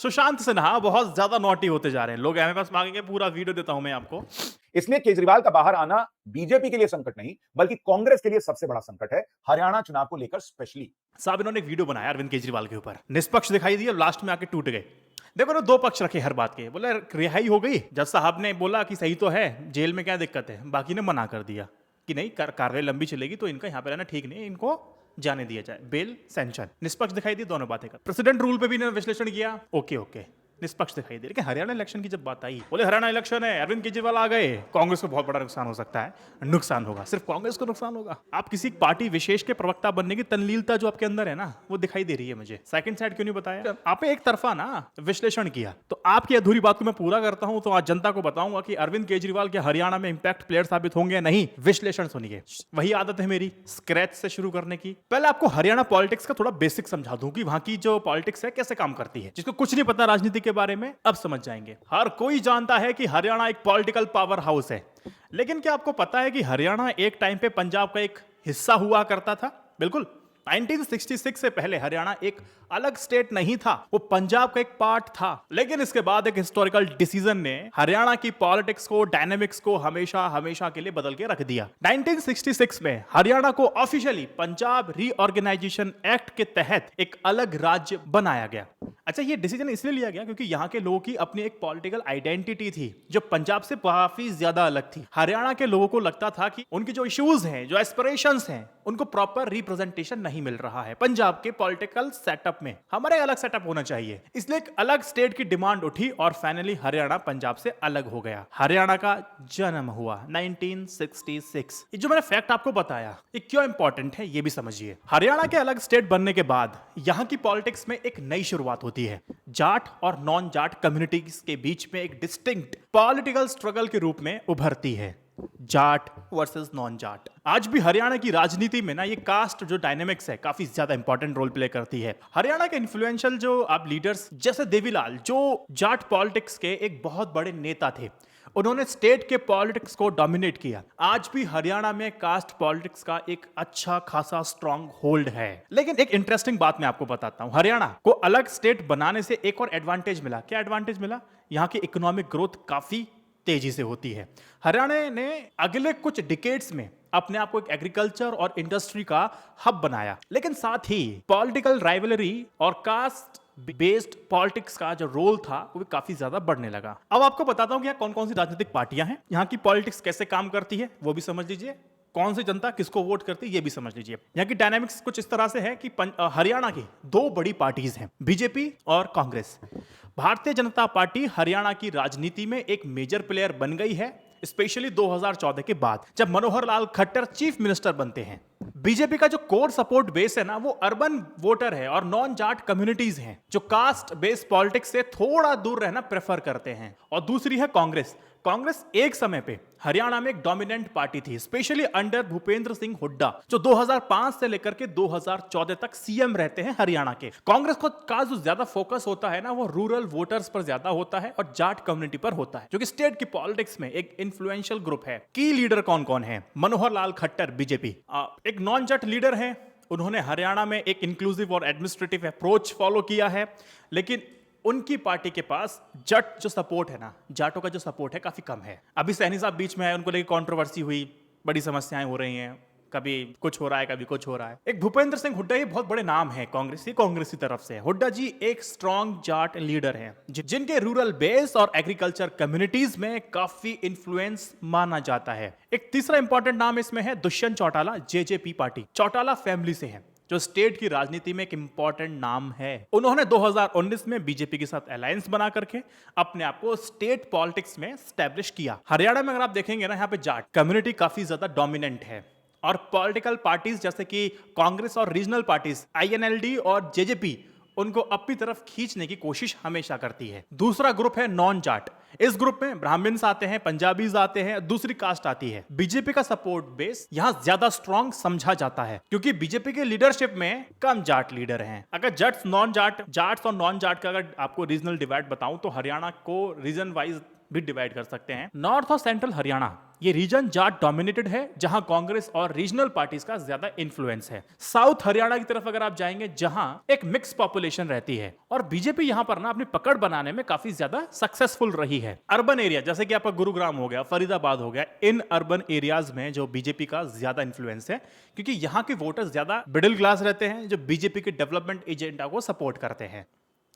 सुशांत सिन्हा बहुत ज्यादा नॉटी होते जा रहे हैं। लोग एमएमएस मांगेंगे, पूरा वीडियो देता हूं मैं आपको। इसलिए केजरीवाल का बाहर आना बीजेपी के लिए संकट नहीं बल्कि कांग्रेस के लिए सबसे बड़ा संकट है, हरियाणा चुनाव को लेकर स्पेशली। साहब इन्होंने एक वीडियो बनाया अरविंद केजरीवाल के ऊपर, निष्पक्ष दिखाई दिया, लास्ट में आके टूट गए। देखो ना, दो पक्ष रखे हर बात के। बोला रिहाई हो गई, जज साहब ने बोला कि सही तो है, जेल में क्या दिक्कत है, बाकी ने मना कर दिया कि नहीं, कार्रवाई लंबी चलेगी तो इनका यहाँ पे रहना ठीक नहीं, इनको जाने दिया जाए, बेल सैंक्शन। निष्पक्ष दिखाई दी, दोनों बातें कर। प्रेसिडेंट रूल पे भी इन्होंने विश्लेषण किया, ओके ओके, निष्पक्ष दिखाई दे। लेकिन हरियाणा इलेक्शन की जब बात आई, बोले हरियाणा इलेक्शन है, अरविंद केजरीवाल आ गए, कांग्रेस को बहुत बड़ा नुकसान हो सकता है। नुकसान होगा, सिर्फ कांग्रेस को नुकसान होगा। आप किसी पार्टी विशेष के प्रवक्ता बनने की तनलीलता जो आपके अंदर है ना, वो दिखाई दे रही है मुझे। सेकंड साइड क्यों नहीं बताया? आपने एक तरफा ना विश्लेषण किया, तो आपकी अधूरी बात को मैं पूरा करता हूं, तो आज जनता को बताऊंगा कि अरविंद केजरीवाल के हरियाणा में इंपैक्ट प्लेयर साबित होंगे या नहीं। विश्लेषण सुनिए। वही आदत है मेरी, स्क्रैच से शुरू करने की। पहले आपको हरियाणा पॉलिटिक्स का थोड़ा बेसिक समझा दूं कि वहां की जो पॉलिटिक्स है कैसे काम करती है। जिसको कुछ नहीं पता राजनीति के बारे में, अब समझ जाएंगे। हर कोई जानता है कि हरियाणा एक पॉलिटिकल पावर हाउस है, लेकिन क्या आपको पता है कि हरियाणा एक टाइम पे पंजाब का एक हिस्सा हुआ करता था? बिल्कुल। 1966 से पहले हरियाणा एक अलग स्टेट नहीं था, वो पंजाब का एक पार्ट था। लेकिन इसके बाद एक हिस्टोरिकल डिसीजन ने हरियाणा की पॉलिटिक्स को, डायनेमिक्स को हमेशा हमेशा के लिए बदल के रख दिया। 1966 में हरियाणा को ऑफिशियली पंजाब रीऑर्गेनाइजेशन एक्ट के तहत एक अलग राज्य बनाया गया। अच्छा, ये डिसीजन इसलिए लिया गया क्योंकि यहाँ के लोगों की अपनी एक पॉलिटिकल आइडेंटिटी थी जो पंजाब से काफी ज्यादा अलग थी। हरियाणा के लोगों को लगता था कि उनकी जो इश्यूज हैं, जो एस्पिरेशंस हैं, उनको प्रॉपर रिप्रेजेंटेशन नहीं मिल रहा है पंजाब के पॉलिटिकल सेटअप में। हमारे अलग सेटअप होना चाहिए, इसलिए एक अलग स्टेट की डिमांड उठी और फाइनली हरियाणा पंजाब से अलग हो गया। हरियाणा का जन्म हुआ 1966। ये जो मैंने फैक्ट आपको बताया, ये क्यों इंपॉर्टेंट है ये भी समझिए। हरियाणा के अलग स्टेट बनने के बाद यहाँ की पॉलिटिक्स में एक नई शुरुआत होती है। जाट और नॉन जाट कम्युनिटीज के बीच में एक डिस्टिंक्ट पॉलिटिकल स्ट्रगल के रूप में उभरती है, जाट वर्सेस नॉन जाट। आज भी हरियाणा की राजनीति में ना ये कास्ट जो डायनेमिक्स है काफी ज्यादा इंपॉर्टेंट रोल प्ले करती है। हरियाणा के इन्फ्लुएंशियल जो आप लीडर्स जैसे देवीलाल, जो जाट पॉलिटिक्स के एक बहुत बड़े नेता थे, उन्होंने स्टेट के पॉलिटिक्स को डोमिनेट किया। आज भी हरियाणा में कास्ट पॉलिटिक्स का एक अच्छा खासा स्ट्रॉन्ग होल्ड है। लेकिन एक इंटरेस्टिंग बात मैं आपको बताता हूं, हरियाणा को अलग स्टेट बनाने से एक और एडवांटेज मिला। क्या एडवांटेज मिला? यहाँ की इकोनॉमिक ग्रोथ काफी तेजी से होती है। हरियाणा ने अगले कुछ डिकेड्स में अपने आप को एक एग्रीकल्चर और इंडस्ट्री का हब बनाया, लेकिन साथ ही पॉलिटिकल राइवलरी और कास्ट बेस्ड पॉलिटिक्स का जो रोल था वो भी काफी ज्यादा बढ़ने लगा। अब आपको बताता हूं कि यहाँ कौन कौन सी राजनीतिक पार्टियां हैं, यहाँ की पॉलिटिक्स कैसे काम करती है वो भी समझ लीजिए, कौन सी जनता किसको वोट करती है ये भी समझ लीजिए। यहाँ की डायनामिक्स कुछ इस तरह से है कि हरियाणा की दो बड़ी पार्टीज हैं, बीजेपी और कांग्रेस। भारतीय जनता पार्टी हरियाणा की राजनीति में एक मेजर प्लेयर बन गई है, स्पेशली 2014 के बाद जब मनोहर लाल खट्टर चीफ मिनिस्टर बनते हैं। बीजेपी का जो कोर सपोर्ट बेस है ना, वो अर्बन वोटर है और नॉन जाट कम्युनिटीज हैं जो कास्ट बेस्ड पॉलिटिक्स से थोड़ा दूर रहना प्रेफर करते हैं। और दूसरी है कांग्रेस। कांग्रेस एक समय पे हरियाणा में एक डोमिनेंट पार्टी थी, स्पेशली अंडर भूपेंद्र सिंह हुड्डा, जो 2005 से लेकर के 2014 तक सीएम रहते हैं हरियाणा के। कांग्रेस का जो ज्यादा फोकस होता है ना, वो रूरल वोटर्स पर ज्यादा होता है और जाट कम्युनिटी पर होता है, जो कि स्टेट की पॉलिटिक्स में एक इन्फ्लुएंशियल ग्रुप है। की लीडर कौन कौन है? मनोहर लाल खट्टर बीजेपी, एक नॉन जाट लीडर है। उन्होंने हरियाणा में एक इंक्लूसिव और एडमिनिस्ट्रेटिव अप्रोच फॉलो किया है, लेकिन उनकी पार्टी के पास जट जो सपोर्ट है ना, जाटों का जो सपोर्ट है काफी कम है। अभी सैनी साहब बीच में आए, उनको लेकर कंट्रोवर्सी हुई, बड़ी समस्याएं हो रही हैं, कभी कुछ हो रहा है कभी कुछ हो रहा है। एक भूपेंद्र सिंह हुड्डा, ये बहुत बड़े नाम है कांग्रेस की तरफ से। हुड्डा जी एक स्ट्रॉन्ग जाट लीडर हैं जिनके रूरल बेस और एग्रीकल्चर कम्युनिटीज में काफी इंफ्लुएंस माना जाता है। एक तीसरा इंपॉर्टेंट नाम इसमें है Dushyant Chautala, JJP party, Chautala family से है, जो स्टेट की राजनीति में एक इंपॉर्टेंट नाम है। उन्होंने 2019 में बीजेपी के साथ अलायंस बना करके अपने आप को स्टेट पॉलिटिक्स में स्टैब्लिश किया। हरियाणा में अगर आप देखेंगे ना, यहाँ पे जाट कम्युनिटी काफी ज्यादा डोमिनेंट है और पॉलिटिकल पार्टीज जैसे कि कांग्रेस और रीजनल पार्टीज आईएनएलडी और जेजेपी उनको अपनी तरफ खींचने की कोशिश हमेशा करती है। दूसरा ग्रुप है नॉन जाट। इस ग्रुप में ब्राह्मण्स आते हैं, पंजाबीज आते हैं, दूसरी कास्ट आती है। बीजेपी का सपोर्ट बेस यहां ज्यादा स्ट्रॉन्ग समझा जाता है क्योंकि बीजेपी के लीडरशिप में कम जाट लीडर हैं। अगर जाट्स और नॉन जाट का अगर आपको रीजनल डिवाइड बताऊं तो हरियाणा को रीजन वाइज भी डिवाइड कर सकते हैं। नॉर्थ और सेंट्रल हरियाणा ये रीजन जाट डोमिनेटेड है, जहां कांग्रेस और रीजनल पार्टीज का ज्यादा इन्फ्लुएंस है। साउथ हरियाणा की तरफ अगर आप जाएंगे, जहां एक मिक्स पॉपुलेशन रहती है और बीजेपी यहां पर ना अपनी पकड़ बनाने में काफी ज्यादा सक्सेसफुल रही है। अर्बन एरिया जैसे कि आपका गुरुग्राम हो गया, फरीदाबाद हो गया, इन अर्बन एरियाज में जो बीजेपी का ज्यादा इन्फ्लुएंस है, क्योंकि यहां के वोटर्स ज्यादा मिडिल क्लास रहते हैं जो बीजेपी के डेवलपमेंट एजेंडा को सपोर्ट करते हैं।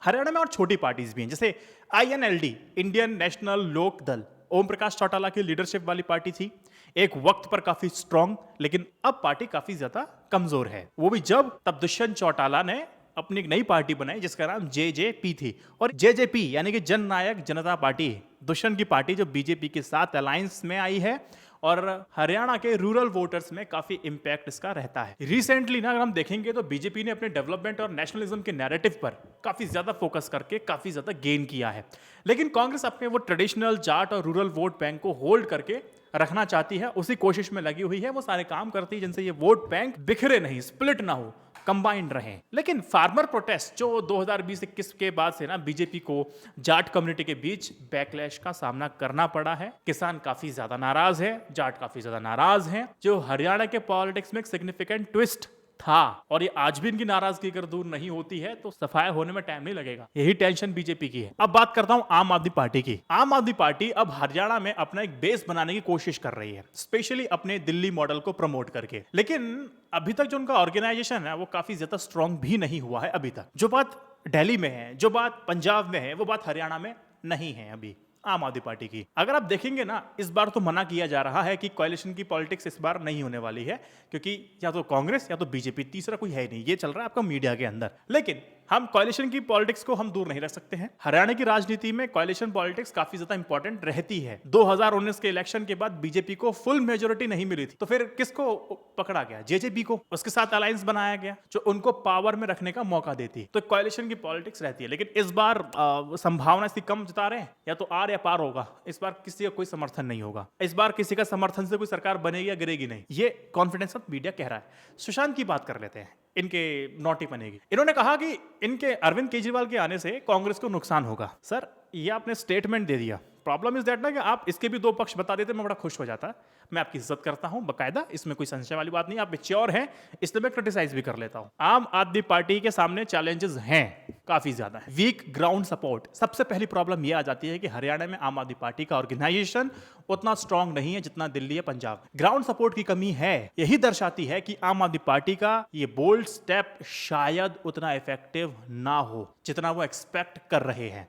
हरियाणा में और छोटी पार्टीज भी हैं, जैसे INLD, इंडियन नेशनल लोक दल, ओम प्रकाश चौटाला की लीडरशिप वाली पार्टी थी, एक वक्त पर काफी स्ट्रांग, लेकिन अब पार्टी काफी ज्यादा कमजोर है। वो भी तब दुष्यंत चौटाला ने अपनी एक नई पार्टी बनाई जिसका नाम JJP थी। और JJP यानी कि जन नायक जनता पार्टी, दुष्यंत की पार्टी जो बीजेपी के साथ अलायंस में आई है और हरियाणा के रूरल वोटर्स में काफी इंपैक्ट इसका रहता है। रिसेंटली ना अगर हम देखेंगे तो बीजेपी ने अपने डेवलपमेंट और नेशनलिज्म के नैरेटिव पर काफी ज्यादा फोकस करके काफी ज्यादा गेन किया है, लेकिन कांग्रेस अपने वो ट्रेडिशनल जाट और रूरल वोट बैंक को होल्ड करके रखना चाहती है, उसी कोशिश में लगी हुई है। वो सारे काम करती है जिनसे ये वोट बैंक बिखरे नहीं, स्प्लिट ना हो, कंबाइंड रहें। लेकिन फार्मर प्रोटेस्ट जो 2020-21 के बाद से ना बीजेपी को जाट कम्युनिटी के बीच बैकलैश का सामना करना पड़ा है। किसान काफी ज्यादा नाराज है, जाट काफी ज्यादा नाराज हैं, जो हरियाणा के पॉलिटिक्स में एक सिग्निफिकेंट ट्विस्ट था और ये आज भी इनकी नाराजगी अगर दूर नहीं होती है तो सफाया होने में टाइम नहीं लगेगा। यही टेंशन बीजेपी की है। अब बात करता हूं आम आदमी पार्टी की। आम आदमी पार्टी अब हरियाणा में अपना एक बेस बनाने की कोशिश कर रही है, स्पेशली अपने दिल्ली मॉडल को प्रमोट करके। लेकिन अभी तक जो उनका ऑर्गेनाइजेशन है वो काफी ज्यादा स्ट्रांग भी नहीं हुआ है अभी तक। जो बात दिल्ली में है, जो बात पंजाब में है, वो बात हरियाणा में नहीं है अभी आम आदमी पार्टी की। अगर आप देखेंगे ना, इस बार तो मना किया जा रहा है कि कोalition की पॉलिटिक्स इस बार नहीं होने वाली है, क्योंकि या तो कांग्रेस या तो बीजेपी, तीसरा कोई है नहीं। ये चल रहा है आपका मीडिया के अंदर। लेकिन हम कोalition की पॉलिटिक्स को हम दूर नहीं रख सकते हैं। हरियाणा की राजनीति में कोalition पॉलिटिक्स काफी ज्यादा इंपॉर्टेंट रहती है। 2019 के इलेक्शन के बाद बीजेपी को फुल मेजोरिटी नहीं मिली थी, तो फिर किसको पकड़ा गया? JJP को, उसके साथ अलायंस बनाया गया जो उनको पावर में रखने का मौका देती है। तो कोalition की पॉलिटिक्स रहती है। लेकिन इस बार संभावना इसकी कम जता रहे हैं, या तो आर या पार होगा। इस बार किसी का कोई समर्थन नहीं होगा। इस बार किसी का समर्थन से कोई सरकार बनेगी या गिरेगी नहीं, ये कॉन्फिडेंस ऑफ मीडिया कह रहा है। सुशांत की बात कर लेते हैं, इनके नोटी बनेगी। इन्होंने कहा कि इनके अरविंद केजरीवाल के आने से कांग्रेस को नुकसान होगा। सर, ये आपने स्टेटमेंट दे दिया। प्रॉब्लम इज दैट ना कि आप इसके भी दो पक्ष बता देते, मैं बड़ा खुश हो जाता। मैं आपकी इज्जत करता हूं बकायदा, इसमें कोई संशय वाली बात नहीं। आप मेच्योर हैं, इसलिए मैं क्रिटिसाइज भी कर लेता हूं। आम आदमी पार्टी के सामने चैलेंजेस हैं, काफी ज्यादा है। वीक ग्राउंड सपोर्ट, सबसे पहली प्रॉब्लम यह आ जाती है कि हरियाणा में आम आदमी पार्टी का ऑर्गेनाइजेशन उतना स्ट्रांग नहीं है जितना दिल्ली या पंजाब। ग्राउंड सपोर्ट की कमी है। यही दर्शाती है कि आम आदमी पार्टी का ये बोल्ड स्टेप शायद उतना इफेक्टिव ना हो जितना वो एक्सपेक्ट कर रहे हैं।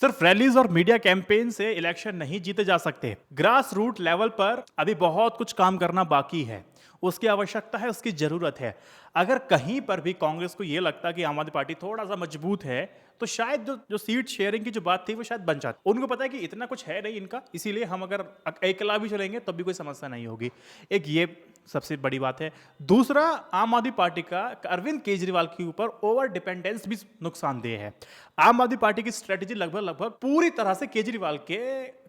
सिर्फ रैलीज और मीडिया कैंपेन से इलेक्शन नहीं जीते जा सकते। ग्रास रूट लेवल पर अभी बहुत कुछ काम करना बाकी है। उसकी आवश्यकता है, उसकी जरूरत है। अगर कहीं पर भी कांग्रेस को यह लगता कि आम आदमी पार्टी थोड़ा सा मजबूत है, तो शायद जो सीट शेयरिंग की जो बात थी वो शायद बन जाती। उनको पता है कि इतना कुछ है नहीं इनका, इसीलिए हम अगर अकेला भी चलेंगे तब भी कोई समस्या नहीं होगी। एक ये सबसे बड़ी बात है। दूसरा, आम आदमी पार्टी का अरविंद केजरीवाल के ऊपर ओवर डिपेंडेंस भी नुकसानदेह है। आम आदमी पार्टी की स्ट्रेटेजी लगभग पूरी तरह से केजरीवाल के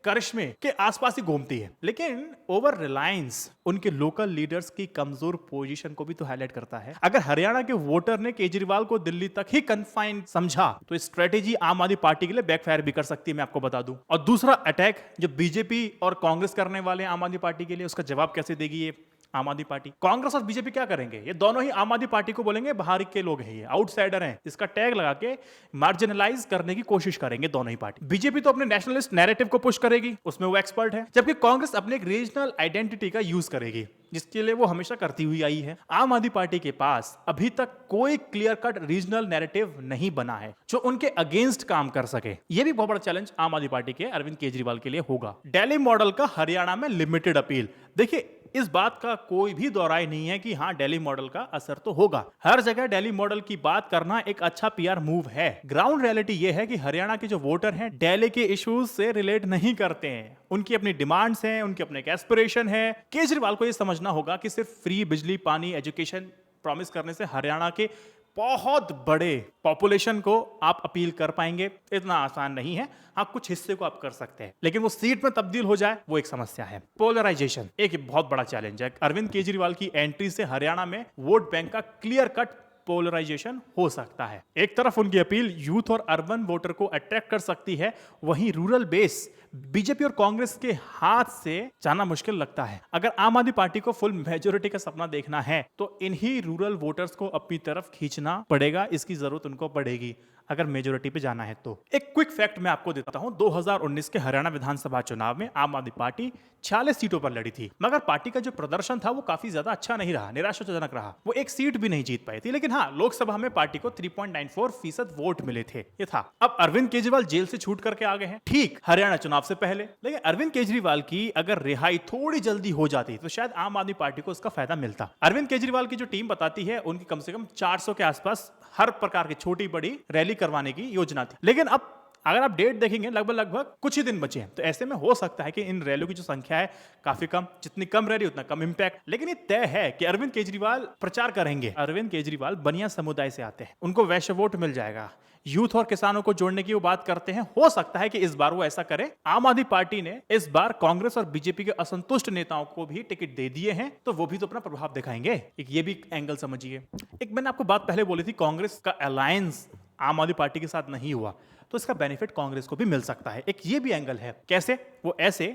करिश्मे के आसपास ही घूमती है, लेकिन ओवर रिलायंस उनके लोकल लीडर्स की कमजोर पोजीशन को भी तो हाईलाइट करता है। अगर हरियाणा के वोटर ने केजरीवाल को दिल्ली तक ही कन्फाइंड समझा तो स्ट्रेटेजी आम आदमी पार्टी के लिए बैकफायर भी कर सकती है, मैं आपको बता दूं। और दूसरा अटैक जो बीजेपी और कांग्रेस करने वाले आम आदमी पार्टी के लिए, उसका जवाब कैसे देगी ये आम आदमी पार्टी? कांग्रेस और बीजेपी क्या करेंगे? ये दोनों ही आम आदमी पार्टी को बोलेंगे बाहर के लोग हैं, ये आउटसाइडर हैं। इसका टैग लगा के मार्जिनलाइज करने की कोशिश करेंगे दोनों ही पार्टी। बीजेपी तो अपने नेशनलिस्ट नैरेटिव को पुश करेगी, उसमें वो एक्सपर्ट है, जबकि कांग्रेस अपने एक रीजनल आइडेंटिटी का यूज करेगी, जिसके लिए वो हमेशा करती हुई आई है। आम आदमी पार्टी के पास अभी तक कोई क्लियर कट रीजनल नैरेटिव नहीं बना है जो उनके अगेंस्ट काम कर सके। ये भी बहुत बड़ा चैलेंज आम आदमी पार्टी के अरविंद केजरीवाल के लिए होगा। दिल्ली मॉडल का हरियाणा में लिमिटेड अपील। देखिए, इस बात का कोई भी दोहराई नहीं है कि हाँ, दिल्ली मॉडल का असर तो होगा। हर जगह दिल्ली मॉडल की बात करना एक अच्छा पीआर मूव है। ग्राउंड रियलिटी यह है कि हरियाणा के जो वोटर हैं दिल्ली के इश्यूज से रिलेट नहीं करते हैं। उनकी अपनी डिमांड्स हैं, उनके अपने एस्पिरेशन है। केजरीवाल को यह समझना होगा कि सिर्फ फ्री बिजली, पानी, एजुकेशन प्रॉमिस करने से हरियाणा के बहुत बड़े पॉपुलेशन को आप अपील कर पाएंगे, इतना आसान नहीं है। हाँ, कुछ हिस्से को आप कर सकते हैं, लेकिन वो सीट में तब्दील हो जाए वो एक समस्या है। पोलराइजेशन एक बहुत बड़ा चैलेंज है। अरविंद केजरीवाल की एंट्री से हरियाणा में वोट बैंक का क्लियर कट पोलराइजेशन हो सकता है। एक तरफ उनकी अपील यूथ और अर्बन वोटर को अट्रैक्ट कर सकती है, वहीं रूरल बेस बीजेपी और कांग्रेस के हाथ से जाना मुश्किल लगता है। अगर आम आदमी पार्टी को फुल मेजोरिटी का सपना देखना है तो इन्हीं रूरल वोटर्स को अपनी तरफ खींचना पड़ेगा, इसकी जरूरत उनको पड़ेगी अगर मेजोरिटी पे जाना है तो। एक क्विक फैक्ट मैं आपको देता हूं, 2019 के हरियाणा विधानसभा चुनाव में आम आदमी पार्टी 46 सीटों पर लड़ी थी, मगर पार्टी का जो प्रदर्शन था वो काफी ज्यादा अच्छा नहीं रहा, निराशाजनक रहा। वो एक सीट भी नहीं जीत पाई थी, लेकिन हाँ, लोकसभा में पार्टी को 3.94% वोट मिले थे, ये था। अब अरविंद केजरीवाल जेल से छूट करके आ गए हैं, ठीक हरियाणा चुनाव से पहले, लेकिन अरविंद केजरीवाल की अगर रिहाई थोड़ी जल्दी हो जाती तो शायद आम आदमी पार्टी को उसका फायदा मिलता। अरविंद केजरीवाल की जो टीम बताती है, उनकी कम से कम 400 के आसपास हर प्रकार की छोटी बड़ी रैली करवाने की योजना थी, लेकिन अब अगर आप डेट देखेंगे लगभग कुछ ही दिन बचे हैं, तो ऐसे में हो सकता है कि इन रैलियों की जो संख्या है काफी कम, जितनी कम रैली उतना कम इंपैक्ट। लेकिन ये तय है कि अरविंद केजरीवाल प्रचार करेंगे। अरविंद केजरीवाल बनिया समुदाय से आते हैं, उनको वैश्य वोट मिल जाएगा, यूथ और किसानों को जोड़ने की वो बात करते हैं, हो सकता है कि इस बार वो ऐसा करे। आम आदमी पार्टी ने इस बार कांग्रेस और बीजेपी के असंतुष्ट नेताओं को भी टिकट दे दिए हैं, तो वो भी तो अपना प्रभाव दिखाएंगे। एक ये भी एंगल समझिए। एक मैंने आपको बात पहले बोली थी, कांग्रेस का अलायंस आम आदमी पार्टी के साथ नहीं हुआ तो इसका बेनिफिट कांग्रेस को भी मिल सकता है। एक ये भी एंगल है। कैसे? वो ऐसे,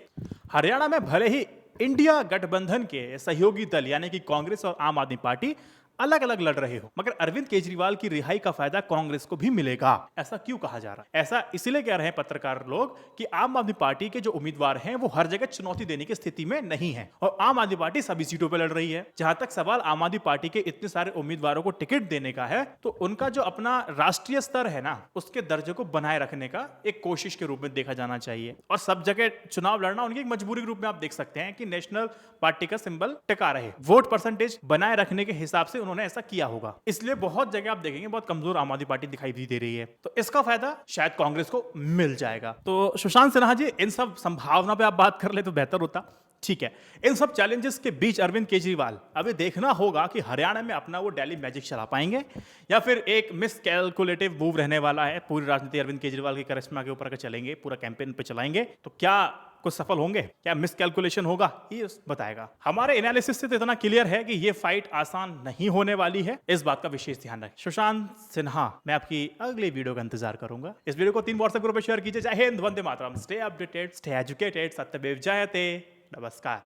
हरियाणा में भले ही इंडिया गठबंधन के सहयोगी दल यानी कि कांग्रेस और आम आदमी पार्टी अलग अलग लड़ रहे हो, मगर अरविंद केजरीवाल की रिहाई का फायदा कांग्रेस को भी मिलेगा। ऐसा क्यों कहा जा रहा है? ऐसा इसलिए कह रहे हैं पत्रकार लोग कि आम आदमी पार्टी के जो उम्मीदवार हैं वो हर जगह चुनौती देने की स्थिति में नहीं है, और आम आदमी पार्टी सभी सीटों पर लड़ रही है। जहां तक सवाल आम आदमी पार्टी के इतने सारे उम्मीदवारों को टिकट देने का है, तो उनका जो अपना राष्ट्रीय स्तर है ना, उसके दर्जे को बनाए रखने का एक कोशिश के रूप में देखा जाना चाहिए। और सब जगह चुनाव लड़ना उनकी एक मजबूरी के रूप में आप देख सकते हैं कि नेशनल पार्टी का सिंबल टिका रहे, वोट परसेंटेज बनाए रखने के हिसाब से उन्होंने ऐसा किया होगा। इसलिए बहुत जगह आप देखेंगे बहुत कमजोर आम आदमी पार्टी दिखाई भी दे रही है, तो इसका फायदा शायद कांग्रेस को मिल जाएगा। तो सुशांत सिन्हा जी, इन सब संभावना पे आप बात कर ले तो बेहतर होता। ठीक है, इन सब चैलेंजेस के बीच अरविंद केजरीवाल, अभी देखना होगा कि हरियाणा में अपना वो डेली मैजिक चला पाएंगे या फिर एक मिसकैलकुलेटिव मूव रहने वाला है। पूरी राजनीति अरविंद केजरीवाल के करिश्मा के ऊपर चलेंगे, पूरा कैंपेन पे चलाएंगे, तो क्या कुछ सफल होंगे, क्या मिसकैलकुलेशन होगा, ये बताएगा। हमारे एनालिसिस से तो इतना क्लियर है कि ये फाइट आसान नहीं होने वाली है, इस बात का विशेष ध्यान रखें। सुशांत सिन्हा, मैं आपकी अगली वीडियो का इंतजार करूंगा। इस वीडियो को 3 व्हाट्सएप ग्रुप में शेयर कीजिए। जय Hind, Vande Mataram, stay updated, stay educated, सत्यमेव जयते, नमस्कार।